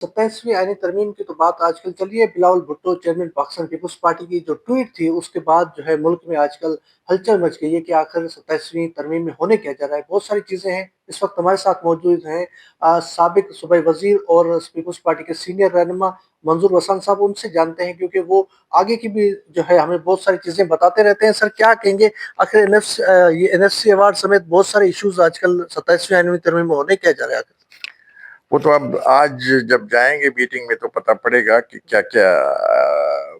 27वीं आईनी तरमीम की तो बात आजकल चल रही है। बिलावल भुट्टो चेयरमैन पाकिस्तान पीपल्स पार्टी की जो ट्वीट थी उसके बाद जो है मुल्क में आजकल हलचल मच गई है कि आखिर 27वीं तरमीम में होने क्या जा रहा है। बहुत सारी चीज़ें हैं। इस वक्त हमारे साथ मौजूद हैं साबिक सूबाई वजीर और पीपल्स पार्टी के सीनियर रहनुमा मंजूर वसान साहब। उनसे जानते हैं क्योंकि वो आगे की भी जो है हमें बहुत सारी चीज़ें बताते रहते हैं। सर क्या कहेंगे, आखिर ये एनएफसी अवार्ड समेत बहुत सारे इश्यूज आजकल 27वीं आईनी तरमीम में होने क्या जा रहा है आखिर? वो तो अब आज जब जाएंगे मीटिंग में तो पता पड़ेगा कि क्या क्या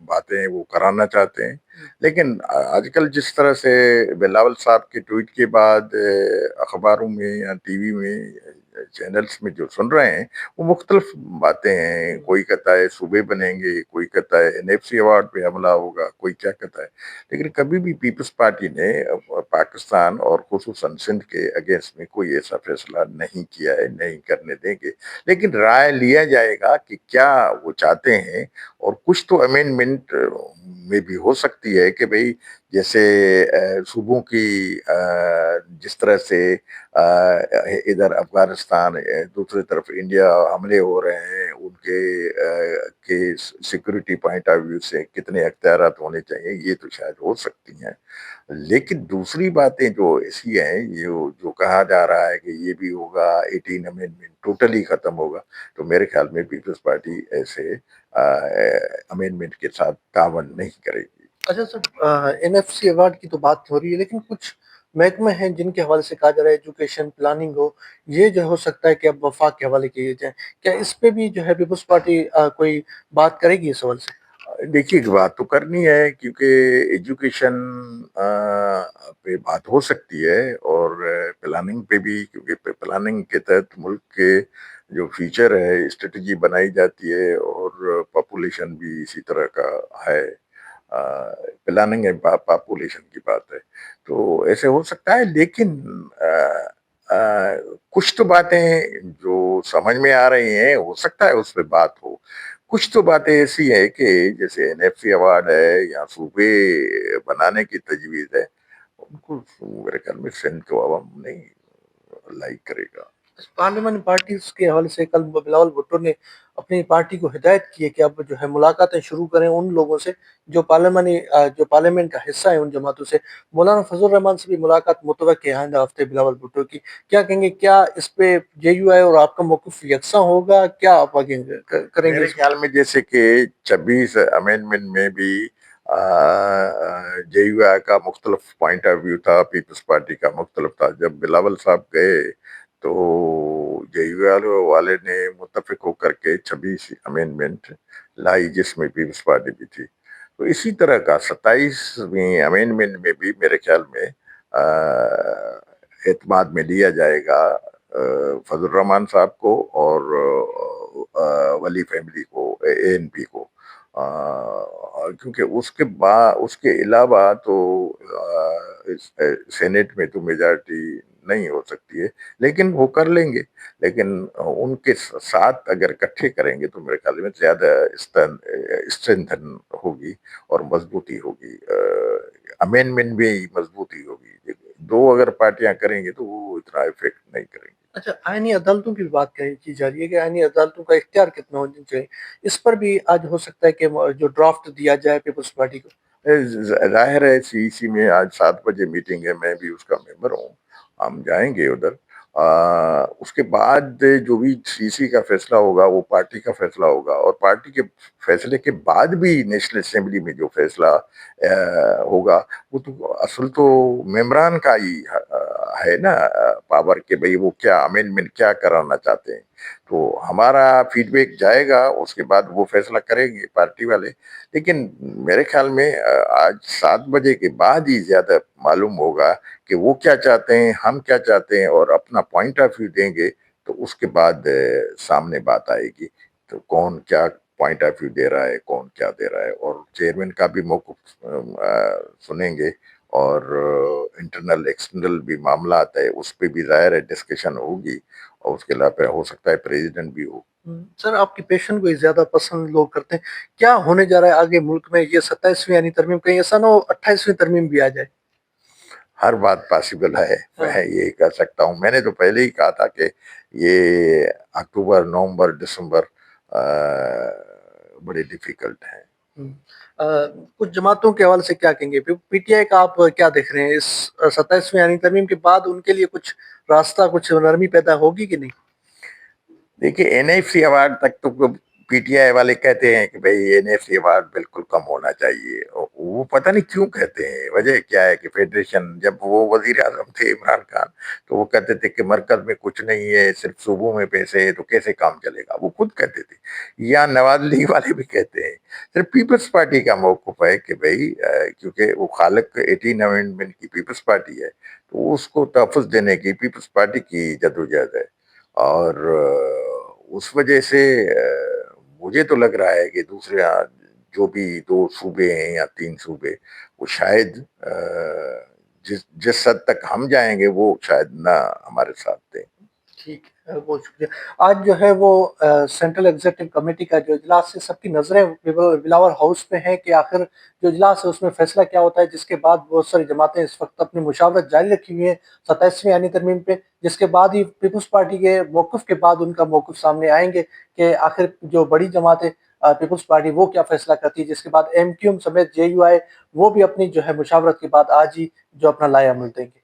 बातें वो कराना चाहते हैं। लेकिन आजकल जिस तरह से बिलावल साहब के ट्वीट के बाद अखबारों में या टीवी में चैनल्स में जो सुन रहे हैं वो मुख्तलिफ बातें हैं। कोई कहता है सूबे बनेंगे, कोई कहता है एनएफसी अवार्ड पे हमला होगा, कोई क्या कहता है। लेकिन कभी भी पीपल्स पार्टी ने पाकिस्तान और खुसूसन सिंध के अगेंस्ट में कोई ऐसा फैसला नहीं किया है, नहीं करने देंगे। लेकिन राय लिया जाएगा कि क्या वो चाहते हैं। और कुछ तो अमेंडमेंट में भी हो सकती है कि भाई जैसे सूबों की जिस तरह से इधर अफगानिस्तान दूसरी तरफ इंडिया हमले हो रहे हैं, उनके के सिक्योरिटी पॉइंट ऑफ व्यू से कितने अख्तियारात होने चाहिए, ये तो शायद हो सकती हैं। लेकिन दूसरी बातें जो ऐसी हैं, ये जो कहा जा रहा है कि ये भी होगा 18 अमेंडमेंट टोटली खत्म होगा, तो मेरे ख्याल में पीपल्स पार्टी ऐसे अमेंडमेंट के साथ तावन नहीं करेगी। अच्छा सर, एनएफसी अवार्ड की तो बात हो रही है, लेकिन कुछ महकमे हैं जिनके हवाले से कहा जा रहा है एजुकेशन प्लानिंग हो, ये जो हो सकता है कि अब वफाक के हवाले किए जाए। क्या इस पे भी जो है पीपल्स पार्टी कोई बात करेगी इस हवाले से? देखिए बात तो करनी है क्योंकि एजुकेशन पे बात हो सकती है और प्लानिंग पे भी, क्योंकि प्लानिंग के तहत मुल्क के जो फ्यूचर है स्ट्रेटजी बनाई जाती है और पॉपुलेशन भी इसी तरह का है। प्लानिंग है, पॉपुलेशन की बात है, तो ऐसे हो सकता है। लेकिन कुछ तो बातें जो समझ में आ रही हैं हो सकता है उस पर बात हो। कुछ तो बातें ऐसी है कि जैसे एनएफसी अवार्ड है या सूबे बनाने की तजवीज है, उनको मेरे ख्याल में सिंध को अवाम नहीं लाइक करेगा। पार्लियामेंट पार्टीज के हवाले से कल बिलावल भुट्टो ने अपनी पार्टी को हिदायत की है कि अब जो है मुलाकातें शुरू करें उन लोगों से जो जो पार्लियामेंट का हिस्सा है, उन जमातों से। मौलाना फजल रहमान से भी मुलाकात मुतवक्किल है आइंदा हफ्ते बिलावल भुट्टो की। क्या कहेंगे, क्या इस पे जेयूआई और आपका मौक़िफ़ यकसा होगा? क्या आप आगे करेंगे मेरे इस? ख्याल में जैसे कि 26 अमेंडमेंट में भी जेयूआई का मुख्तलिफ पॉइंट ऑफ व्यू था, पीपल्स पार्टी का मुख्तलिफ था। जब बिलावल साहब गए तो जेयूआई वाले ने मुत्तफिक होकर के 26 अमेंडमेंट लाई जिसमें पीपल्स पार्टी भी थी। तो इसी तरह का 27वीं अमेंडमेंट में भी मेरे ख्याल में एतमाद में लिया जाएगा फजल रहमान साहब को और वली फैमिली को, एएनपी को। क्योंकि उसके बाद उसके अलावा तो सेनेट में तो मेजॉरिटी नहीं हो सकती है, लेकिन वो कर लेंगे। लेकिन उनके साथ अगर इकट्ठे करेंगे तो मेरे ख्याल में ज्यादा स्ट्रेंथन होगी और मजबूती होगी, अमेंडमेंट में मजबूती होगी। दो अगर पार्टियां करेंगे तो वो इतना इफेक्ट नहीं करेंगे। अच्छा, आईनी अदालतों की भी बात की जा रही है कि आईनी अदालतों का इख्तियार कितना होना चाहिए। इस पर भी आज हो सकता है कि जो ड्राफ्ट दिया जाए पीपल्स पार्टी को। जाहिर है सीईसी में आज 7 बजे मीटिंग है, मैं भी उसका मेंबर हूँ। हम जाएंगे उधर। उसके बाद जो भी सीईसी का फैसला होगा वो पार्टी का फैसला होगा, और पार्टी के फैसले के बाद भी नेशनल असेंबली में जो फैसला होगा वो तो असल तो मेम्बरान का ही है ना, पावर के भाई वो क्या अमेंडमेंट क्या कराना चाहते हैं। तो हमारा फीडबैक जाएगा, उसके बाद वो फैसला करेंगे पार्टी वाले। लेकिन मेरे ख्याल में आज 7 बजे के बाद ही ज्यादा मालूम होगा कि वो क्या चाहते हैं, हम क्या चाहते हैं, और अपना पॉइंट ऑफ व्यू देंगे। तो उसके बाद सामने बात आएगी तो कौन क्या पॉइंट ऑफ व्यू दे रहा है, कौन क्या दे रहा है, और चेयरमैन का भी मौक़िफ़ सुनेंगे। और इंटरनल एक्सटर्नल भी मामला आता है, उस पर भी जाहिर है डिस्कशन होगी, और उसके अलावा हो सकता है प्रेसिडेंट भी हो। सर, आपकी पेशन को ज्यादा पसंद लोग करते हैं। क्या होने जा रहा है आगे मुल्क में? ये 27वीं यानी तरमीम, कहीं ऐसा ना हो 28वीं तरमीम भी आ जाए। हर बात पॉसिबल है, मैं हाँ। यही कह सकता हूँ। मैंने तो पहले ही कहा था कि ये अक्टूबर नवंबर दिसंबर बड़े डिफिकल्ट हैं। कुछ जमातों के हवाले से क्या कहेंगे? पीटीआई का आप क्या देख रहे हैं? इस 27वीं आनी तरमीम के बाद उनके लिए कुछ रास्ता, कुछ नरमी पैदा होगी कि नहीं? देखिए, एनएफसी अवार्ड तक तो पीटीआई वाले कहते हैं कि भाई एनएफसी अवार्ड बिल्कुल कम होना चाहिए। वो पता नहीं क्यों कहते हैं, वजह क्या है कि फेडरेशन, जब वो वजीर आजम थे इमरान खान, तो वो कहते थे कि मरकज में कुछ नहीं है, सिर्फ सूबों में पैसे है, तो कैसे काम चलेगा, वो खुद कहते थे। या नवाज लीग वाले भी कहते हैं। सिर्फ पीपल्स पार्टी का मौकूफ है कि भाई क्योंकि वो खालिक 18 अमेंडमेंट की पीपल्स पार्टी है, तो उसको तहफ़्फ़ुज़ देने की पीपल्स पार्टी की जद्दोजहद है। और उस वजह से मुझे तो लग रहा है कि दूसरे जो भी 2 सूबे हैं या 3 सूबे, वो शायद जिस जिस हद तक हम जाएंगे वो शायद ना हमारे साथ दें। ठीक है, बहुत शुक्रिया। आज जो है वो सेंट्रल एग्जीक्यूटिव कमेटी का जो इजलास है, सबकी नज़रें बिलावल हाउस पे हैं कि आखिर जो इजलास है उसमें फैसला क्या होता है, जिसके बाद बहुत सारी जमातें इस वक्त अपनी मुशावरत जारी रखी हुई है 27वीं आनी तरमीम पे, जिसके बाद ही पीपल्स पार्टी के मौक़िफ़ के बाद उनका मौक़िफ़ सामने आएंगे कि आखिर जो बड़ी जमात है पीपल्स पार्टी वो क्या फैसला करती है, जिसके बाद एमक्यूएम समेत जेयूआई वो भी अपनी जो है मुशावरत के बाद आज ही जो अपना लाए अमल देंगे।